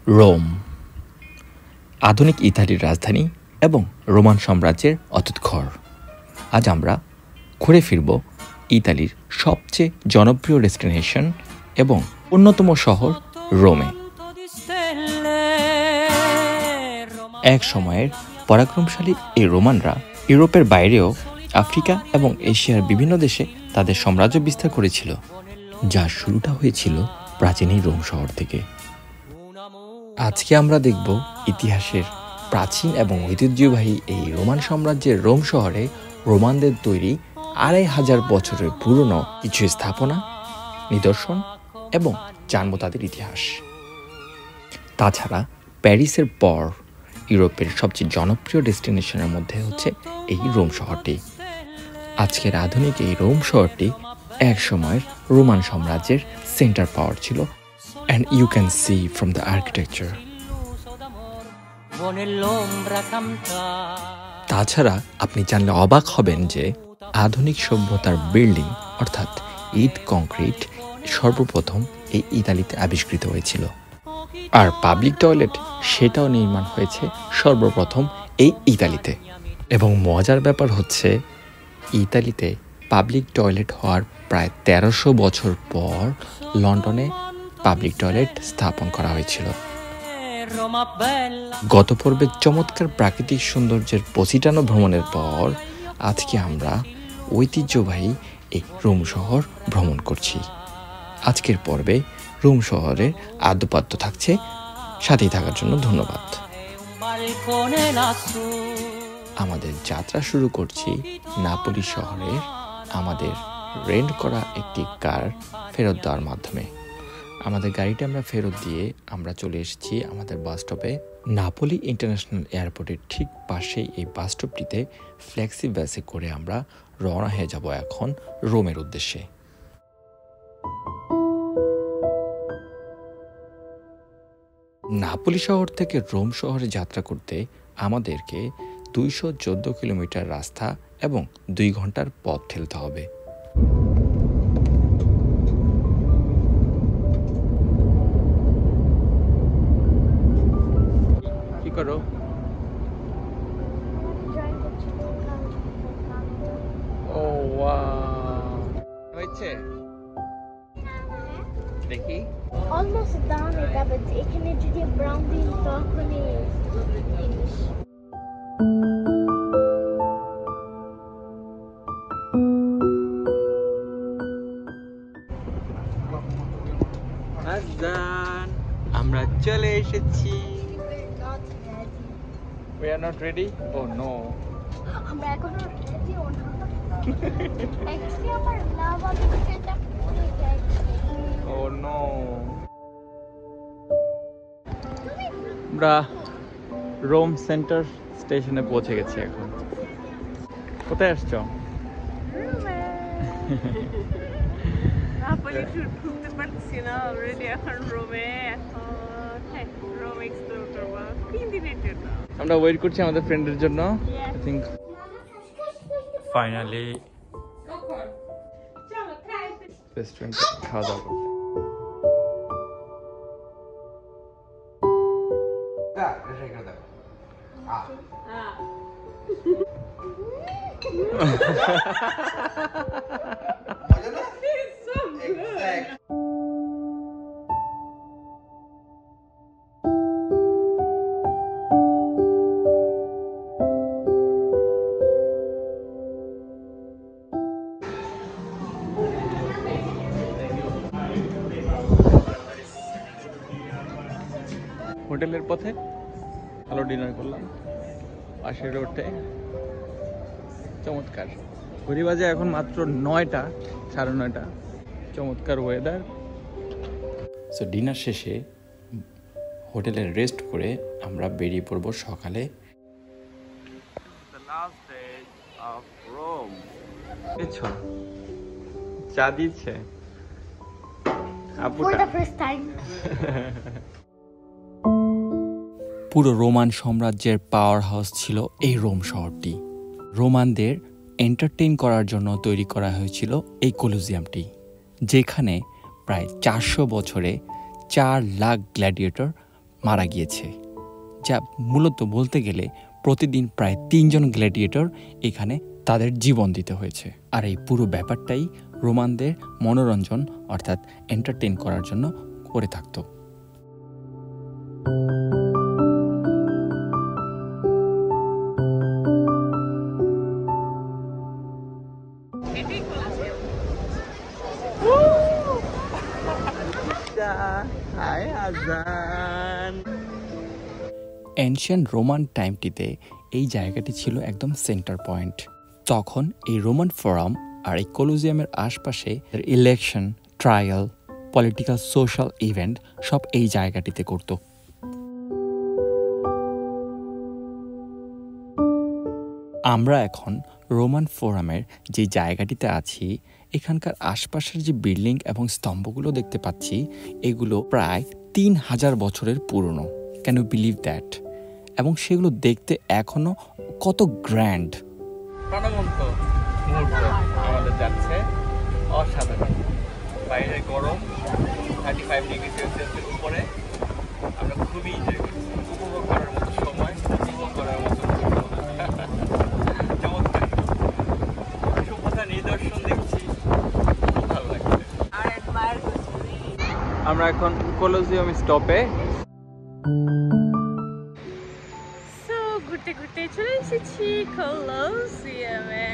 Rome, আধুনিক ইতালির রাজধানী এবং রোমান সাম্রাজ্যের অতুৎঘর। আজ আমরা ঘুরে ফিরব ইতালির সবচেয়ে জনপ্রিয় ডেস্টিনেশন এবং অন্যতম শহর রোমে। এক সময়ের পরাক্রমশালী এই রোমানরা ইউরোপের বাইরেও আফ্রিকা এবং এশিয়ার বিভিন্ন দেশে তাদের সাম্রাজ্য বিস্তার করেছিল, যার শুরুটা হয়েছিল প্রাচীন এই রোম শহর থেকে। আজকে আমরা দেখব ইতিহাসের প্রাচীন এবং ঐতিহ্যবাহী এই রোমান সাম্রাজ্যের রোম শহরে রোমানদের তৈরি 2500 বছরের পুরনো কিছু স্থাপনা, নিদর্শন এবং জানব তাদের ইতিহাস। তাছাড়া প্যারিসের পর ইউরোপের সবচেয়ে জনপ্রিয় ডেস্টিনেশনের মধ্যে হচ্ছে এই রোম শহরটি। আজকের আধুনিক এই রোম শহরটি এক সময়ের রোমান সাম্রাজ্যের সেন্টার পাওয়ার ছিল, and you can see from the architecture. তাছাড়া আপনি জানলে অবাক হবেন যে আধুনিক সভ্যতার বিল্ডিং অর্থাৎ ইট কংক্রিট সর্বপ্রথম এই ইতালিতে আবিষ্কৃত হয়েছিল, আর পাবলিক টয়লেট সেটাও নির্মাণ হয়েছে সর্বপ্রথম এই ইতালিতে। এবং মজার ব্যাপার হচ্ছে ইতালিতে পাবলিক টয়লেট হওয়ার প্রায় 1300 বছর পর লন্ডনে পাবলিক টয়লেট স্থাপন করা হয়েছিল। গত পর্বে চমৎকার প্রাকৃতিক সৌন্দর্যের পসিটানো ভ্রমণের পর আজকে আমরা ঐতিহ্যবাহী এই রোম শহর ভ্রমণ করছি। আজকের পর্বে রোম শহরের আদ্যপাদ্য থাকছে, সাথেই থাকার জন্য ধন্যবাদ। আমাদের যাত্রা শুরু করছি নাপোলি শহরের আমাদের রেন্ট করা একটি কার ফেরত দেওয়ার মাধ্যমে। আমাদের গাড়িটা আমরা ফেরত দিয়ে আমরা চলে এসেছি আমাদের বাস স্টপে। নাপোলি ইন্টারন্যাশনাল এয়ারপোর্টের ঠিক পাশেই এই বাস স্টপটিতে ফ্লেক্সি বাসে করে আমরা রওনা হয়ে যাব এখন রোমের উদ্দেশ্যে। নাপোলি শহর থেকে রোম শহরে যাত্রা করতে আমাদেরকে 214 কিলোমিটার রাস্তা এবং 2 ঘন্টার পথ ঠেলতে হবে। কি করো? ও ওয়াও, হয়েছে দেখি। Almost done এটা এখানে যদি ব্রাউন দিন তখনই আমরা চলে এসেছি। We are not ready? Oh no. আমরা এখনো রেডি হই না। অ্যাকচুয়ালি আমার লাভা বিস্কিটটা পড়ে গেছে। Oh no. আমরা রোম সেন্টার স্টেশনে পৌঁছে গেছি এখন। কোথায় আসছো? রোমে। নাপোলি ঢুকতে পারছি না অলরেডি, এখন রোমে রোম এক্সপ্লোর করবো 3 দিনের জন্য। আমরা ওয়েট করছি আমাদের ফ্রেন্ডের জন্য। আই থিংক ফাইনালি রেস্টুরেন্টে খাওয়া দাওয়া করতে। হোটেলের পথে ভালো ডিনার করলাম পাশের রোডে। চমৎকার ঘড়ি বাজে এখন মাত্র 9টা, 9:30। চমৎকার ওয়েদার। সো ডিনার শেষে হোটেলে রেস্ট করে আমরা বেরিয়ে পড়ব সকালে। চা দিচ্ছে আপুটা। পুরো রোমান সাম্রাজ্যের পাওয়ার হাউস ছিল এই রোম শহরটি। রোমানদের এন্টারটেইন করার জন্য তৈরি করা হয়েছিল এই কলোজিয়ামটি, যেখানে প্রায় 400 বছরে 4 লাখ গ্ল্যাডিয়েটর মারা গিয়েছে, যা মূলত বলতে গেলে প্রতিদিন প্রায় 3 জন গ্ল্যাডিয়েটর এখানে তাদের জীবন দিতে হয়েছে। আর এই পুরো ব্যাপারটাই রোমানদের মনোরঞ্জন অর্থাৎ এন্টারটেইন করার জন্য করে থাকতো। এনশিয়ান্ট রোমান টাইমটিতে এই জায়গাটি ছিল একদম সেন্টার পয়েন্ট। তখন এই রোমান ফোরাম আর এই কলোজিয়ামের আশপাশে election, trial, political, social event সব এই জায়গাটিতে করত। আমরা এখন রোমান ফোরামের যে জায়গাটিতে আছি, এখানকার আশপাশের যে বিল্ডিং এবং স্তম্ভগুলো দেখতে পাচ্ছি, এগুলো প্রায় 3000 বছরের পুরনো। Can you believe that? এবং সেগুলো দেখতে এখনো কত গ্র্যান্ড। প্রাণবন্ত মুহূর্ত আমাদের যাচ্ছে, অসাধারণ। বাইরে গরম 35 ডিগ্রি সেলসিয়াসের উপরে, আমরা খুবই এনজয় করছি। উপভোগ করার মতো সময়, উপভোগ করার মতো চমৎকার সভ্যতা নিদর্শন দেখছি, খুব ভালো লাগছে। আমরা এখন কলোজিয়াম স্টপে। ঘুরতে ঘুরতে চলে এসেছি কলোজিয়ামে।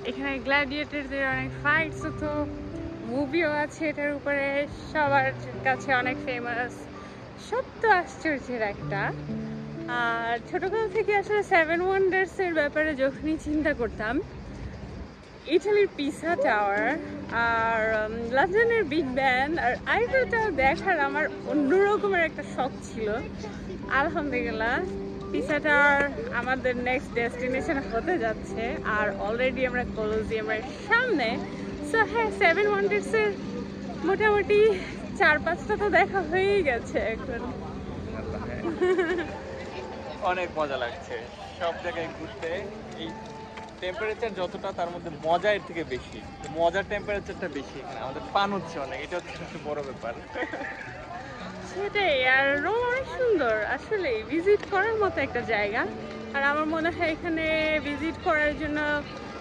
এখানে গ্ল্যাডিয়েটরদের অনেক ফাইটস হতো, মুভিও আছে এটার উপরে, সবার কাছে অনেক ফেমাস। সত্য আশ্চর্যের একটা। আর ছোটকাল থেকে আসলে 7 ওয়ান্ডার্সের ব্যাপারে যখনই চিন্তা করতাম, ইটালির পিসা টাওয়ার আর লন্ডনের বিগ ব্যান আর আইফেল টাওয়ার দেখার আমার অন্যরকমের একটা শখ ছিল। আলহামদুলিল্লাহ পিসা টাওয়ার আমাদের নেক্সট ডেস্টিনেশন হতে যাচ্ছে, আর অলরেডি আমরা কলোজিয়ামের সামনে। সো হ্যাঁ, 7 ওয়ান্ডার্সের মোটামুটি 4-5টা তো দেখা হয়েই গেছে এখন। অনেক মজা লাগছে সব জায়গায় ঘুরতে। এই টেম্পারেচার যতটা, তার মধ্যে মজা এর থেকে বেশি। মজার টেম্পারেচারটা বেশি এখানে, আমাদের পান হচ্ছে অনেক, এটা হচ্ছে সবচেয়ে বড় ব্যাপার। সেটাই। আর রোম অনেক সুন্দর, আসলে ভিজিট করার মতো একটা জায়গা। আর আমার মনে হয় এখানে ভিজিট করার জন্য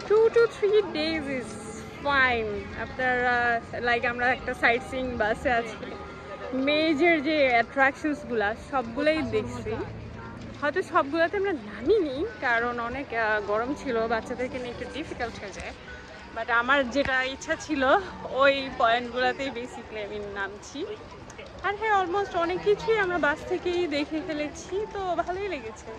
2 to 3 days ইজ ফাইন। আপনার লাইক আমরা একটা সাইট সিইং বাসে আছি, মেজর যে অ্যাট্রাকশনসগুলো সবগুলোই দেখছি। হয়তো সবগুলোতে আমরা নামিনি, কারণ অনেক গরম ছিল, বাচ্চাদেরকে নিয়ে একটু ডিফিকাল্ট হয়ে যায়। বাট আমার যেটা ইচ্ছা ছিল ওই পয়েন্টগুলোতেই বেসিকলি আমি নামছি। আর হ্যাঁ, অলমোস্ট অনেক কিছুই আমরা বাস থেকেই দেখে ফেলেছি, তো ভালোই লেগেছে।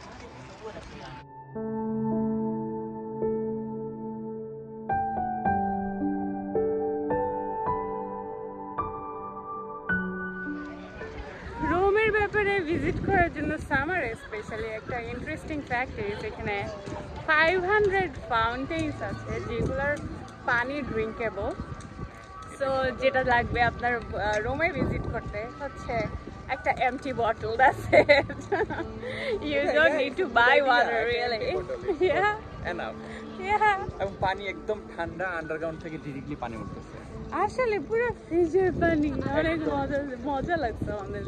রোমের ব্যাপারে ভিজিট করার জন্য সামারে স্পেশালি একটা ইন্টারেস্টিং ফ্যাক্ট ইজ এখানে 500 ফাউন্টেন্স আছে, যেগুলোর পানি ড্রিঙ্কেবল। সো যেটা লাগবে আপনার রোমে ভিজিট করতে হচ্ছে একটা empty bottle, that's it. You don't need to buy water really. Yeah enough. Yeah. এবং পানি একদম ঠান্ডা, আন্ডারগ্রাউন্ড থেকে ডিরেক্টলি পানি উঠতেছে। আসলে পুরো ফ্রিজের পানি, অনেক মজা লাগছে আমাদের।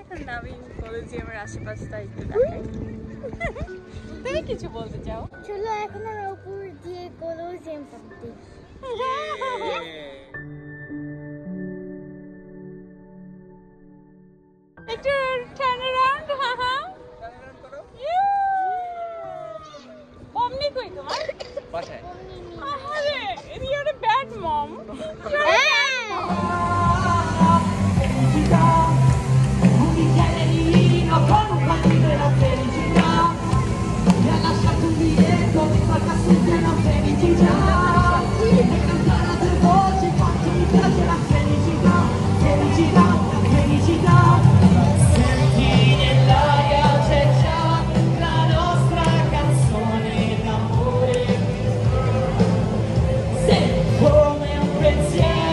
এখন নামিং কলোজিয়ামের আশেপাশটা একটু দেখাই। তুমি কিছু বলতে চাও? চলো এখন আমরা উপর দিয়ে কলোজিয়াম দেখি। একটু টার্ন অ্যারাউন্ড। অমনি কই তোমার বাসায়? আরে you're a bad mom. Come un pensiero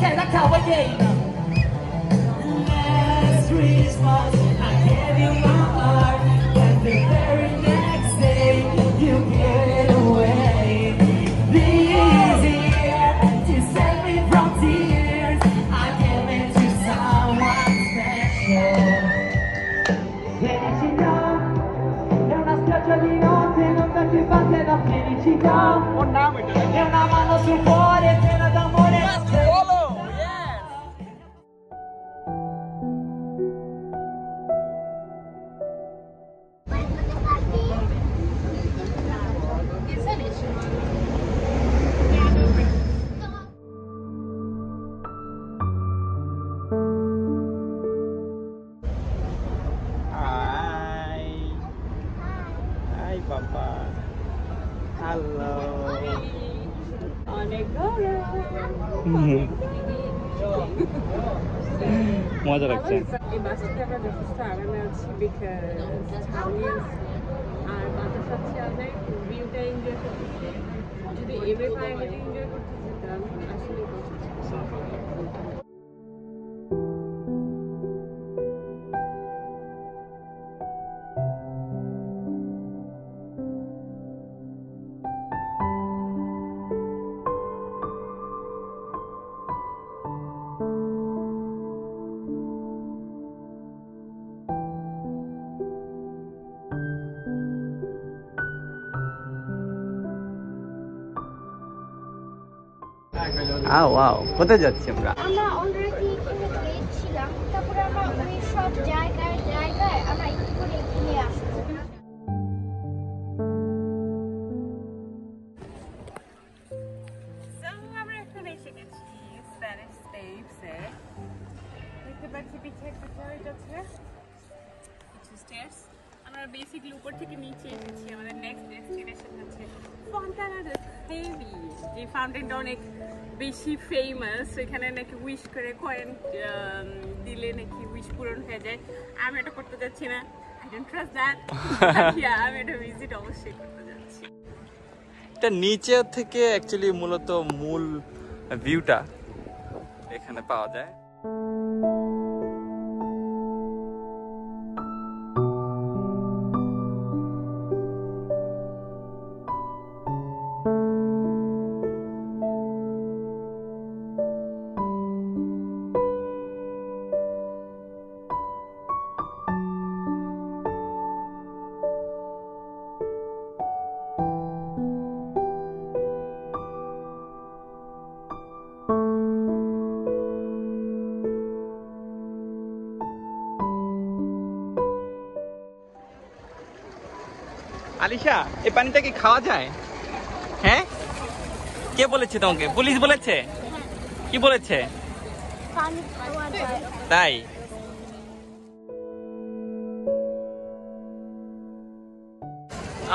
said that's how I came. Last Christmas, I gave you my heart, and the very next day, you gave it away. This year, to save me from tears, I gave it to someone special. Felicità, è una spiaggia di notte, non da più parte la felicità. È una mano sul cuore, piena d'amore. Hi, Papa. Hello. অনেক গরম। মজা লাগছে। এই বাসটাতে আমরা যথেষ্ট আরামে আছি because ছাউনি আছে আর বাতাস আছে অনেক, ভিউটা এনজয় করতেছি। যদি এভাবে পায়ে হেঁটে এনজয় করতে যেতাম আসলে ওয়াও, কোথায় যাচ্ছি আমরা? আমরা অলরেডি এখানে গিয়েছিলাম, তারপরে আমরা ওই সব জায়গায় আমরা একটু করে ঘুরে আসবো। আমরা এখন এসে গেছি স্প্যানিশ স্টেপসে। দেখতে পাচ্ছি পিছিয়ে একটা চার্চ আছে, কিছু স্টেপস। আমরা বেসিকলি উপর থেকে নিচে এসেছি। আমাদের নেক্সট ডেস্টিনেশন হচ্ছে ফন্টানা ডি ট্রেভি, যে ফাউন্টেনটা অনেক বেশি ফেমাস। এখানে নাকি উইশ করে কয়েন দিলে নাকি উইশ পূরণ হয়ে যায়। আমি এটা করতে যাচ্ছি না, আই ডোন্ট ট্রাস্ট দ্যাট। আমি এটা ভিজিট অবশ্যই করতে যাচ্ছি। এটা নিচে থেকে অ্যাকচুয়ালি মূলত মূল ভিউটা এখানে পাওয়া যায়। আলিশা, এই পানিটা কি খাওয়া যায়? হ্যাঁ, কে বলেছে তোমাকে? পুলিশ বলেছে? কি বলেছে? পানি খাওয়া যায়। তাই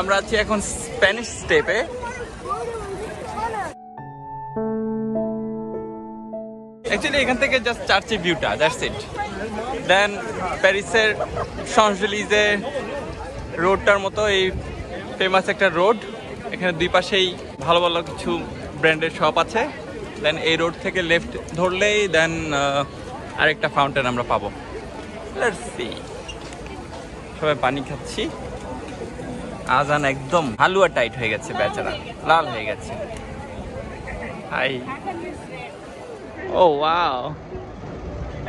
আমরা আছি এখন স্প্যানিশ স্টেপে। অ্যাকচুয়ালি এখান থেকে জাস্ট চার্চের ভিউটা, দ্যাটস ইট। দেন প্যারিসের শানজেলিজে রোডটার মতো এই ফেমাস একটা রোড। এখানে দুই পাশেই ভালো ভালো কিছু ব্র্যান্ডের শপ আছে। দেন এই রোড থেকে লেফট ধরলেই দেন আরেকটা ফাউন্টেন আমরা পাবো। Let's see. সবাই পানি খাচ্ছি। আজান একদম হালুয়া টাইট হয়ে গেছে, বেচারা লাল হয়ে গেছে। Hi, oh wow,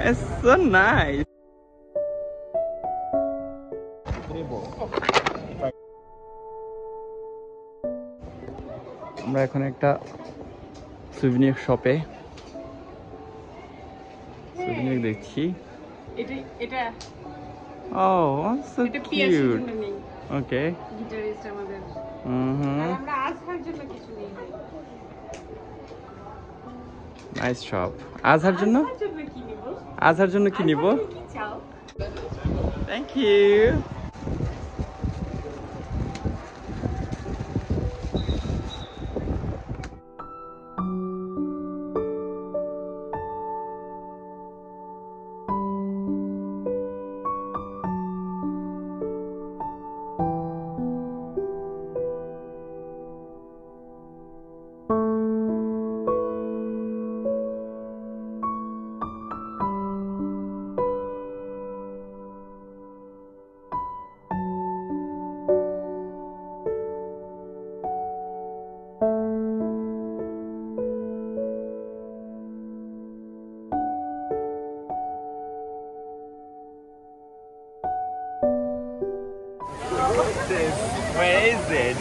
it's so nice. আমরা এখন একটা সুভিনিয়ার শপে সুভিনিয়ার দেখছি। এটা ও সো কিউট। ওকে, গিটারিস্ট আমাদের। আর আমরা আজহার জন্য কিছু নিয়ে যাই। Nice shop. আজহার জন্য কি নিব? আজহার জন্য কি নিব? কি চাও? Thank you. Is it?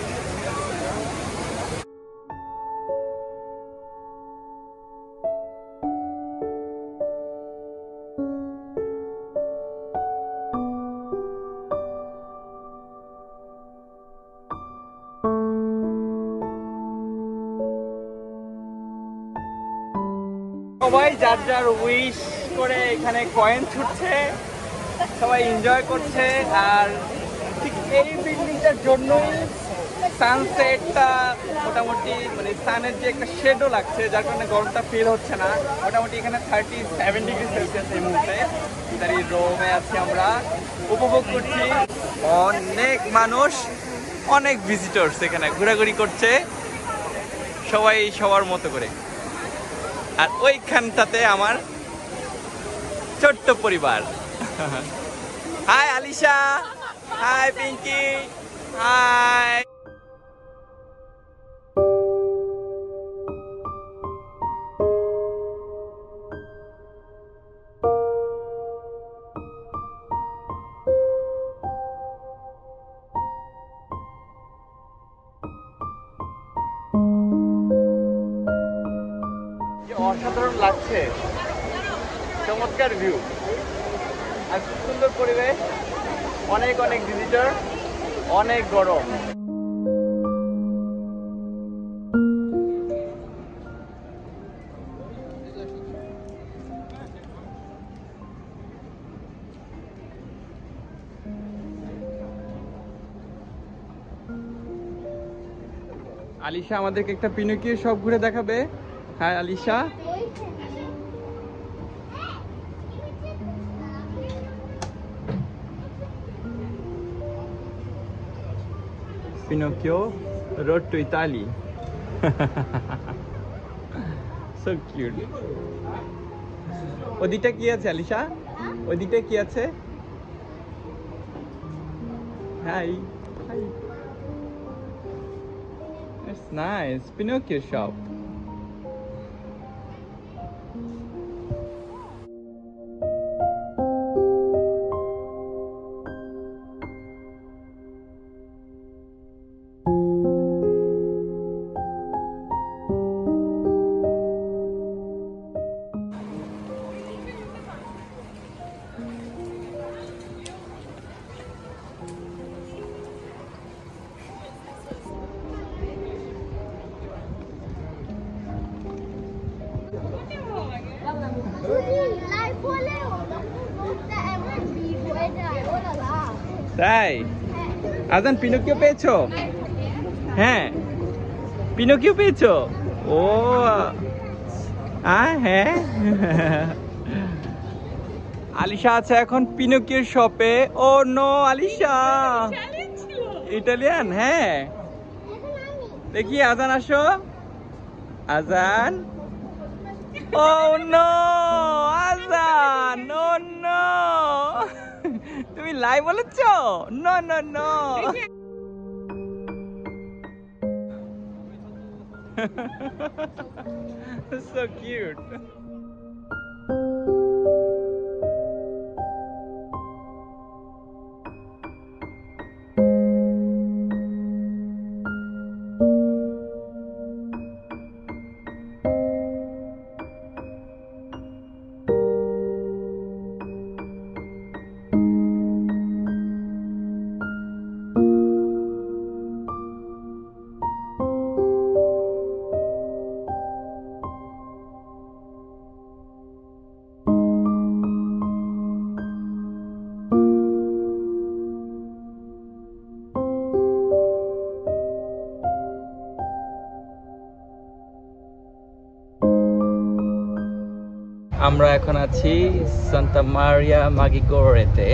সবাই যার যার উইশ করে এখানে কয়েন ছুটছে, সবাই এনজয় করছে। আর ঠিক এই বিল্ডিংটার জন্যই সানসেটটা মোটামুটি মানে সানের যে একটা শেডও লাগছে, যার কারণে গরমটা ফিল হচ্ছে না। মোটামুটি এখানে 37 ডিগ্রি সেলসিয়াস এই মুহূর্তে দাঁড়িয়ে রোমে আছি, আমরা উপভোগ করছি। অনেক মানুষ, অনেক ভিজিটর্স এখানে ঘোরাঘুরি করছে, সবাই সবার মতো করে। আর ওইখানটাতে আমার ছোট্ট পরিবার। Hi Alisha, hi Pinky, hi. অসাধারণ লাগছে, চমৎকার ভিউ আর খুব সুন্দর পরিবেশ, অনেক অনেক ভিজিটর, অনেক গরম। আলিশা আমাদেরকে একটা পিনোকিও শপ ঘুরে দেখাবে। হ্যাঁ Alisha, Pinocchio Road to Italy. So cute. ওদিকটা কি আছে আলিশা? ওদিকটা কি আছে? High high, it's nice. Pinocchio shop. তাই আজান পিনোকিও পেয়েছো? হ্যাঁ পিনোকিও পেয়েছো? ও হ্যাঁ। আলিশা আছে এখন পিনোকিওর শপে। Oh no Alisha, Italian. হ্যাঁ দেখি আজান আসো, Azan. Oh no Azan, oh no, তুমি লাইভ বলেছ? No no no. So cute. আমরা এখন আছি সান্তা মারিয়া মাগিওরেতে।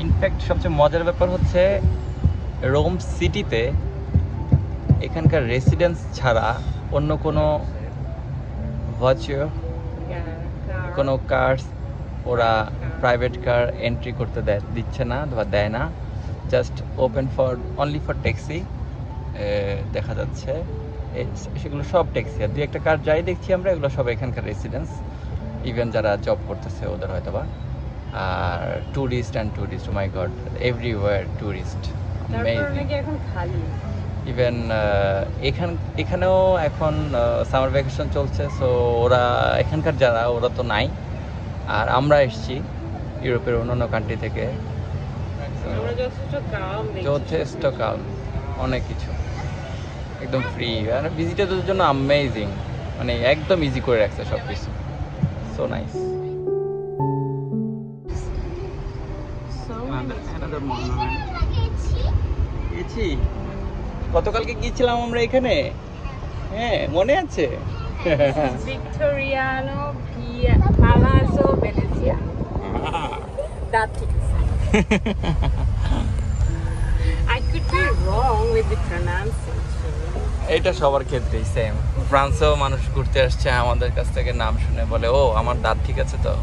ইনফ্যাক্ট সবচেয়ে মজার ব্যাপার হচ্ছে রোম সিটিতে এখানকার রেসিডেন্স ছাড়া অন্য কোনো ভার্চুয়াল কোনো কার ওরা প্রাইভেট কার এন্ট্রি করতে দিচ্ছে না বা দেয় না। Just open for only for taxi দেখা যাচ্ছে, সেগুলো সব ট্যাক্সি। আর দুই একটা কার যাই দেখছি আমরা, এগুলো সব এখানকার রেসিডেন্স। ইভেন যারা জব করতেছে ওদের হয়তো বা। আর ট্যুরিস্ট মাই গড, এভরিওয়্যার ট্যুরিস্ট। তারপর নাকি এখন খালি। ইভেন এখানেও এখন সামার ভ্যাকেশন চলছে, সো ওরা এখানকার যারা ওরা তো নাই, আর আমরা এসেছি ইউরোপের অন্যান্য কান্ট্রি থেকে। আমরা যথেষ্ট কাল, অনেক কিছু একদম ফ্রি, আর ভিজিটারদের জন্য অ্যামেজিং, মানে একদম ইজি করে রাখছে সব কিছু। So nice. গতকালকে গিয়েছিলাম আমরা এখানে, হ্যাঁ মনে আছে? ভিক্টোরিয়ানো পালাজো ভেনেজিয়ানো। That ঠিক আছে। I could be wrong with the pronunciation. এটা সবার ক্ষেত্রেই সেম। ফ্রান্সেও মানুষ ঘুরতে আসছে, আমাদের কাছ থেকে নাম শুনে বলে ও আমার দাঁত ঠিক আছে তো।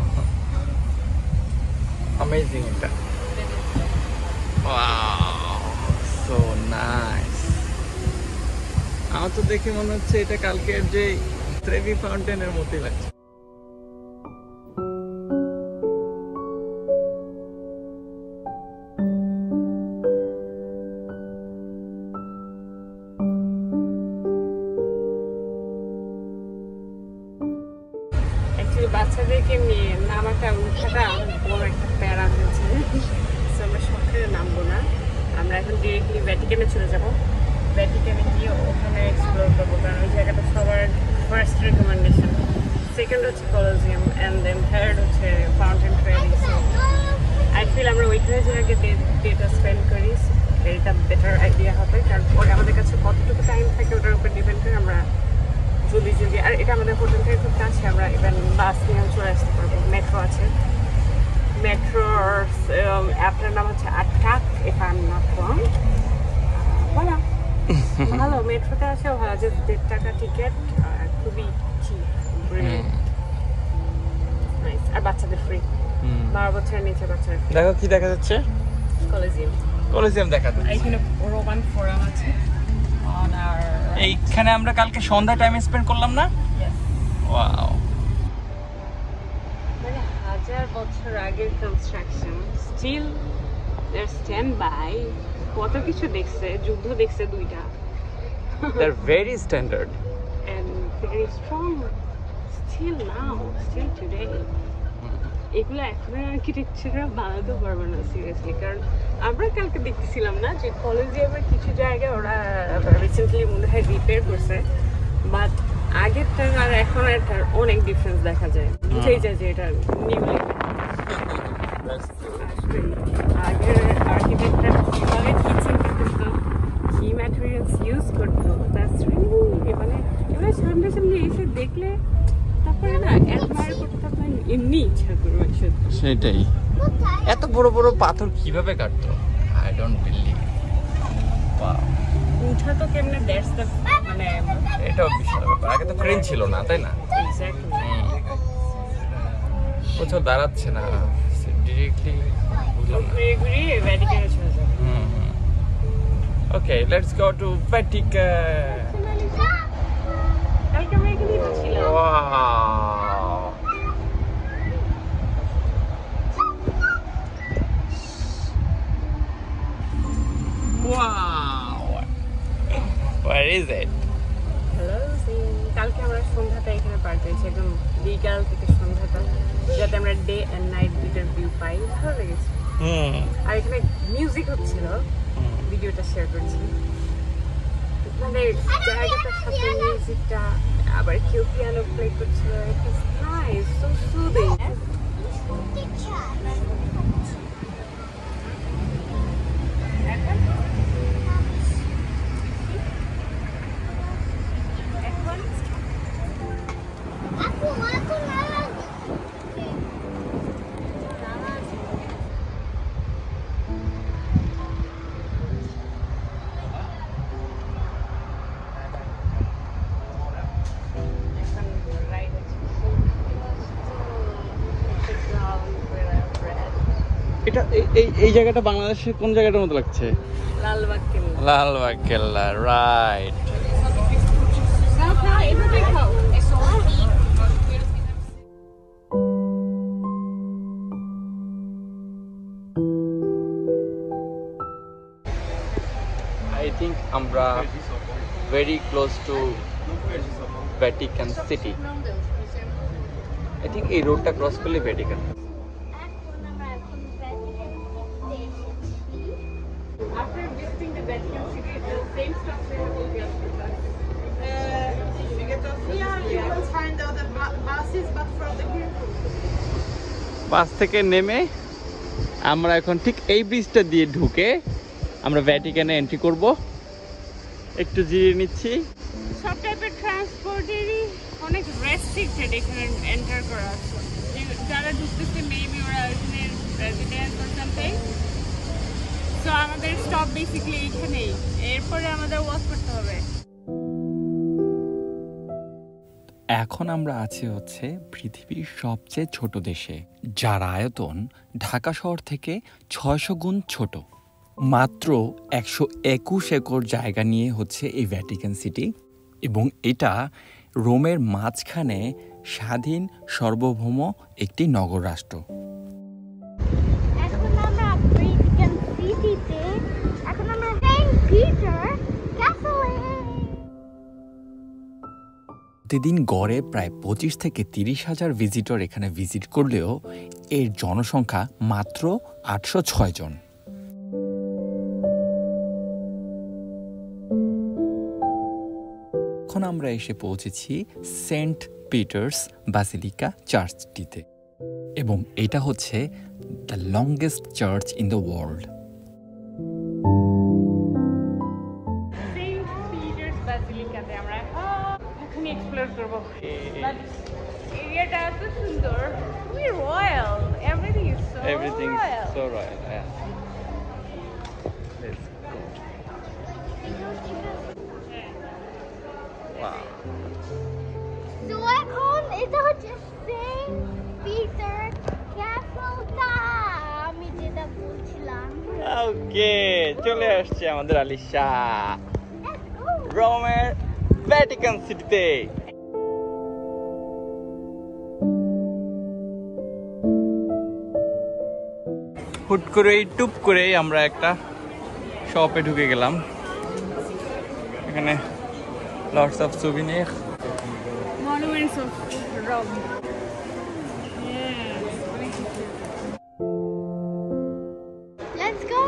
অ্যামেজিং এটা। Wow, so nice. আমার তো দেখে মনে হচ্ছে এটা কালকের যে ট্রেভি ফাউন্টেনের মতোই লাগছে। বাচ্চাদেরকে নিয়ে নামাটা উঠাটা অনেক বড় একটা প্যারা হয়েছে। আমরা সকালে নামবো না, আমরা এখন ডিরেক্টলি ভ্যাটিকানে চলে যাবো। ভ্যাটিকানে গিয়ে ওখানে এক্সপ্লোর করবো, কারণ ওই জায়গাটা সবার ফার্স্ট রিকমেন্ডেশন। সেকেন্ড হচ্ছে কলোজিয়াম, অ্যান্ড দেন থার্ড হচ্ছে fountain Trevi. So I feel আমরা ওইখানে যে আগে ডেটা স্পেন্ড করি এটা বেটার আইডিয়া হবে, কারণ পরে আমাদের কাছে কতটুকু টাইম থাকে ওটার উপর ডিপেন্ড করে আমরা জলদি জলদি। আর এটা আমাদের হোটেল থেকে খুব কাছে, আমরা ইভেন বাস নিয়েও চলে আসতে পারবো। মেট্রো আছে, মেট্রোর অ্যাপটার নাম হচ্ছে আটকাক, if I am not wrong. বলা ভালো, মেট্রোতে আসেও ভালো, যে 1.5 টাকা টিকিট, খুবই চিপ, নাইস। আর বাচ্চাদের ফ্রি, 12 বছরের নিচে বাচ্চাদের। দেখো কি দেখা যাচ্ছে, কলিজিয়াম দেখা যাচ্ছে। এইখানে রোমান ফোরাম আছে। এইখানে আমরা কালকে সন্ধ্যা টাইম স্পেন্ড করলাম না? ওয়াও, মানে 1000 বছর আগের construction, still there stand by. কত কিছু দেখছে, যুদ্ধ দেখছে 2টা, they are very standard and very strong still now, still today. এগুলো এখনের আর্কিটেকচাররা বানাতে পারবে না সিরিয়াসলি, কারণ আমরা কালকে দেখতেছিলাম না যে কলেজিয়ামের কিছু জায়গায় ওরা রিসেন্টলি মনে হয় রিপেয়ার করছে, বাট আগেরটার আর এখন এটার অনেক ডিফারেন্স দেখা যায়, বুঝেই যায় যে এটা নিউলি। আগের আর্কিটেক্টরা কীভাবে কিচেনটা করতো, কি ম্যাটেরিয়ালস ইউজ করতো, দ্যাটস রিয়েলি মানে এগুলো সামনে সামনে এসে দেখলে তারপরে না অ্যাডমায়ার করতে আপনার এমনি ইচ্ছা করবে। সেটাই, এত বড় বড় পাথর কিভাবে কাটতো, আই ডোন্ট বিলিভ। ওয়াও, উঠা তো কেমনে, দ্যাটস দ্য মানে এটাও বিশাল ব্যাপার। আগে তো ট্রেন ছিল না, তাই না? এক্স্যাক্টলি। কোথাও দাঁড়াচ্ছে না, ডিরেক্টলি বুঝলাম না। ঘুরে ঘুরে ভ্যাটিকানে চলে যাবে। ওকে, লেটস গো টু ভ্যাটিকান। কালকে আমরা এখানেই তো ছিলাম। Wow, wow, where is it? Hello, কালকে আমরা সন্ধ্যাটা এখানে পার পেয়েছি, একদম বিকাল থেকে সন্ধ্যাটা, যাতে আমরা ডে অ্যান্ড নাইট দুইটার ভিউ পাই। ভালো লেগেছে। আর এখানে মিউজিক হচ্ছিল, ভিডিওটা শেয়ার করছি। মানে জায়গাটার সাথে মিউজিকটা, আবার কেউ পিয়ানো প্লে করছিল, ইট ওয়াজ নাইস, সো সুদিং। এটা এই জায়গাটা বাংলাদেশের কোন জায়গাটার মতো লাগছে? লালবাগ কেল্লা। লালবাগ কেল্লা, রাইট। খাও, এভাবে খাও। I think আমরা very close to Vatican City. I think এই রোডটা ক্রস করলে Vatican. After visiting the Vatican City, the same structure will be hospital. Yeah, you will find out the buses, but from the group. বাস থেকে নেমে আমরা এখন ঠিক এই ব্রিজটা দিয়ে ঢুকে আমরা ভ্যাটিকানে এন্ট্রি করব। একটু জিরিয়ে নিচ্ছি। সব টাইপের ট্রান্সপোর্টেরই অনেক রেস্ট্রিক্টেড এখানে এন্টার করা আছে। যারা ঢুকতেছে মেবি ওরা এখানে রেজিডেন্ট অর সামথিং। সো আমাদের স্টপ বেসিক্যালি এখানেই, এরপরে আমাদের ওয়াক করতে হবে। এখন আমরা আছি হচ্ছে পৃথিবীর সবচেয়ে ছোট দেশে, যার আয়তন ঢাকা শহর থেকে 600 গুণ ছোট। মাত্র 121 একর জায়গা নিয়ে হচ্ছে এই ভ্যাটিকান সিটি, এবং এটা রোমের মাঝখানে স্বাধীন সার্বভৌম একটি নগর রাষ্ট্র। এখন আমরা ভ্যাটিকান সিটিতে, এখন আমরা সেন্ট পিটার ক্যাসেলে। প্রতিদিন গড়ে প্রায় 25 থেকে 30 হাজার ভিজিটর এখানে ভিজিট করলেও এর জনসংখ্যা মাত্র 806 জন। এখন আমরা এসে পৌঁছেছি সেন্ট পিটার্স বাসিলিকা চার্চটিতে, এবং এটা হচ্ছে the longest church in the world. Saint Peter's বাসিলিকাতে আমরা এখন এক্সপ্লোর করব। বাট এরিয়াটা এত সুন্দর, খুবই royal, everything is so Everything royal. so royal. Yeah. Let's go. Wow. তো এখন এটা হচ্ছে সেন্ট পিটার ক্যাসেলটা, আমি যেটা বলছিলাম। ওকে, চলে আসছে আমাদের আলিশা Let's go. রোমের ভ্যাটিকান সিটিতে। হুট করে টুপ করে আমরা একটা শপে ঢুকে গেলাম। এখানে lots of souvenir. Monuments of Rome. Let's go.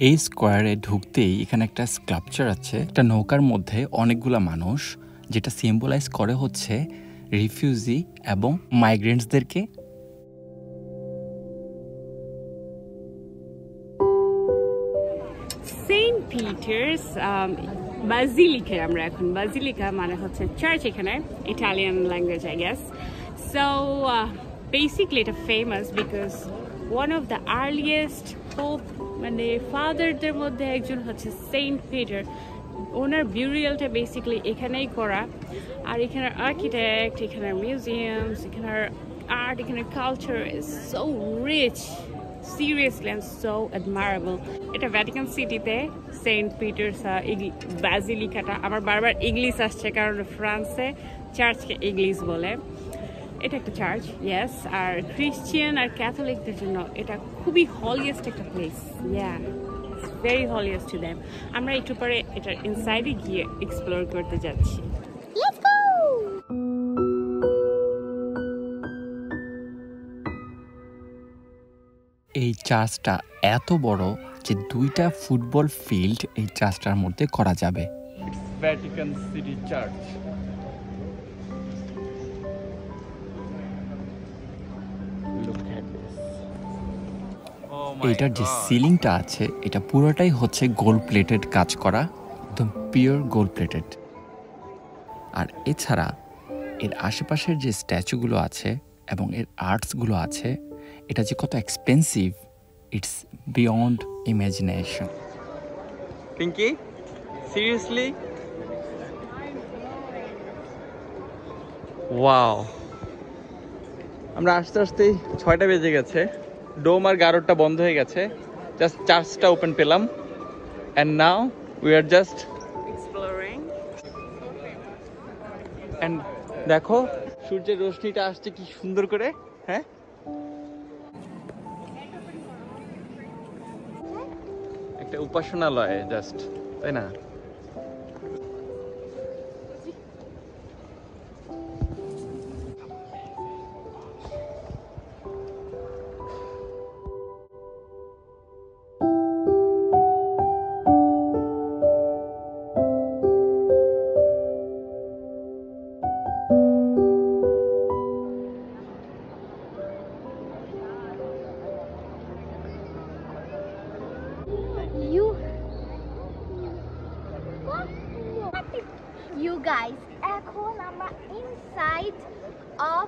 এই স্কোয়ারে ঢুকতেই এখানে একটা স্কাল্পচার আছে, একটা নৌকার মধ্যে অনেকগুলা মানুষ, যেটা সিম্বলাইজ করে হচ্ছে রিফিউজি এবং মাইগ্রেন্টসদেরকে। সেন্ট পিটার্স বাজিলিকা, আমরা এখন বাজিলিকা মানে হচ্ছে চার্চ এখানে, Italian language I guess. So basically এটা famous because one of the earliest pope, মানে ফাদারদের মধ্যে একজন হচ্ছে সেন্ট পিটার। ওনার বিউরিয়ালটা বেসিক্যালি এখানেই করা, আর এখানের আর্কিটেক্ট, এখানের মিউজিয়ামস, এখানের আর্ট, এখানের culture is so rich, seriously and so admirable. এটা ভ্যাটিকান সিটিতে সেন্ট পিটার্স বাজিলিকাটা, আমার বারবার ইংলিশ আসছে কারণ ফ্রান্সে চার্চকে ইংলিশ বলে। এটা একটা চার্চ, ইয়েস, আর খ্রিস্টিয়ান আর ক্যাথলিকদের জন্য এটা খুবই হলিয়েস্ট একটা place. Yeah, very holiest to them. আমরা একটু পরে এটার ইনসাইডে গিয়ে এক্সপ্লোর করতে যাচ্ছি। Let's go. এই চার্চটা এত বড় যে 2টা ফুটবল ফিল্ড এই চার্চটার মধ্যে করা যাবে। Vatican city church. এটার যে সিলিংটা আছে এটা পুরোটাই হচ্ছে গোল্ড প্লেটেড কাজ করা, একদম পিওর গোল্ড প্লেটেড। আর এছাড়া এর আশেপাশের যে স্ট্যাচুগুলো আছে এবং এর আর্টসগুলো আছে, এটা যে কত expensive, it's beyond imagination. Pinky, seriously? Wow, আমরা আস্তে আস্তেই 6টা বেজে গেছে। ডোম আর গারোটা বন্ধ হয়ে গেছে, জাস্ট চার্চটা ওপেন পেলাম। And now we are just exploring. And দেখো সূর্যের রশ্মিটা আসছে কি সুন্দর করে। হ্যাঁ, একটা উপাসনালয় জাস্ট, তাই না? You guys, এখন আমরা inside of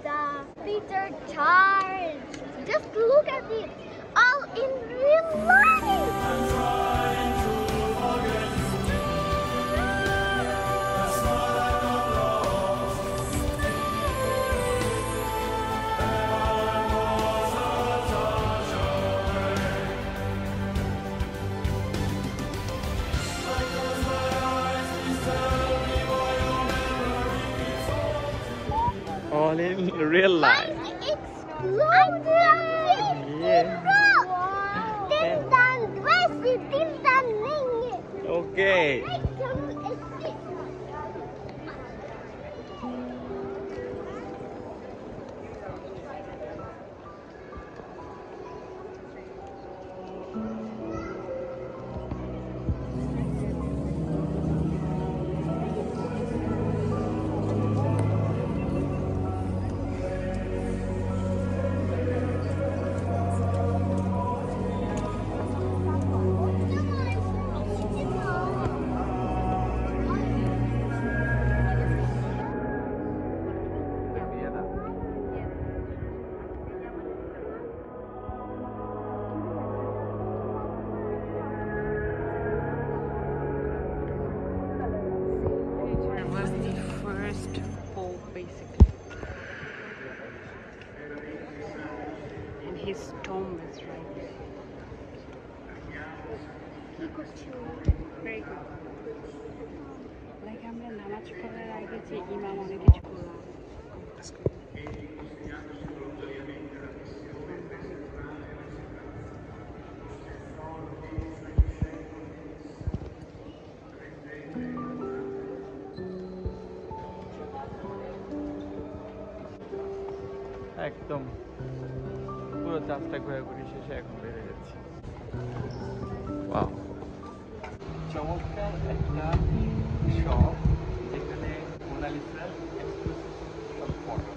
the Peter Church. Just look at it, all in real life. All in real life. Tintan Dwesi, Tintan Ning. Okay. Peter was the first pope, basically, and his tomb is right there. Very good. Like আমরা নামাজ পড়ার আগে যে ইমাম অনেক কিছু করলাম। একদম পুরো চাষটা ঘোরাঘুরি শেষে এখন বেড়ে যাচ্ছি। ওয়াও, চমৎকার একটা শপ যেখানে মোনালিসার এক্সক্লুসিভ সব ফটো।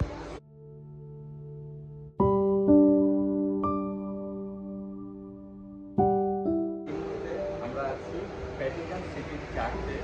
আমরা আছি ভ্যাটিকান সিটির চার্চে।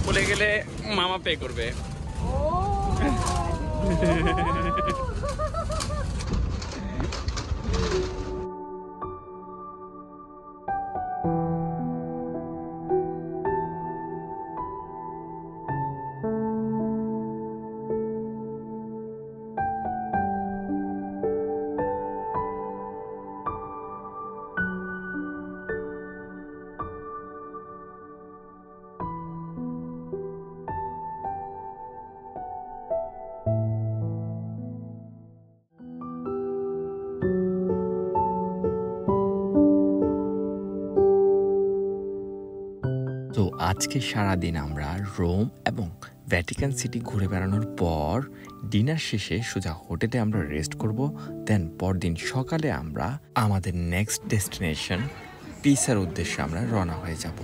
বলে গেলে মামা পে করবে। তো আজকে সারাদিন আমরা রোম এবং ভ্যাটিকান সিটি ঘুরে বেড়ানোর পর ডিনার শেষে সোজা হোটেলে আমরা রেস্ট করব। দেন পরদিন সকালে আমরা আমাদের নেক্সট ডেস্টিনেশন পিসার উদ্দেশ্যে আমরা রওনা হয়ে যাব।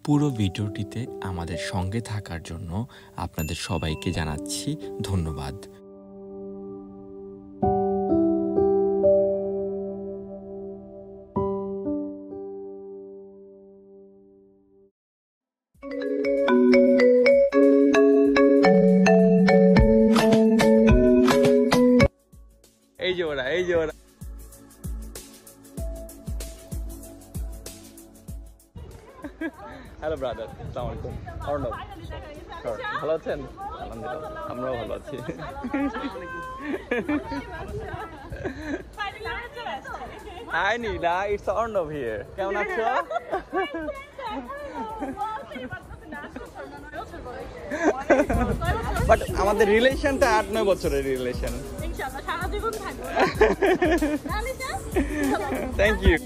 পুরো ভিডিওটিতে আমাদের সঙ্গে থাকার জন্য আপনাদের সবাইকে জানাচ্ছি ধন্যবাদ। এই যে ওরা, এই যে ওরা। হ্যালো ব্রাদার, আসসালামু আলাইকুম। অর্ণব, ভালো আছেন? আলহামদুলিল্লাহ, আমরাও ভালো আছি। Hi Nila, it's Arnab here. কেমন আছো? বাট আমাদের রিলেশনটা 8-9 বছরের রিলেশন। ইনশাআল্লাহ সারা জীবন থাকবে। Thank you.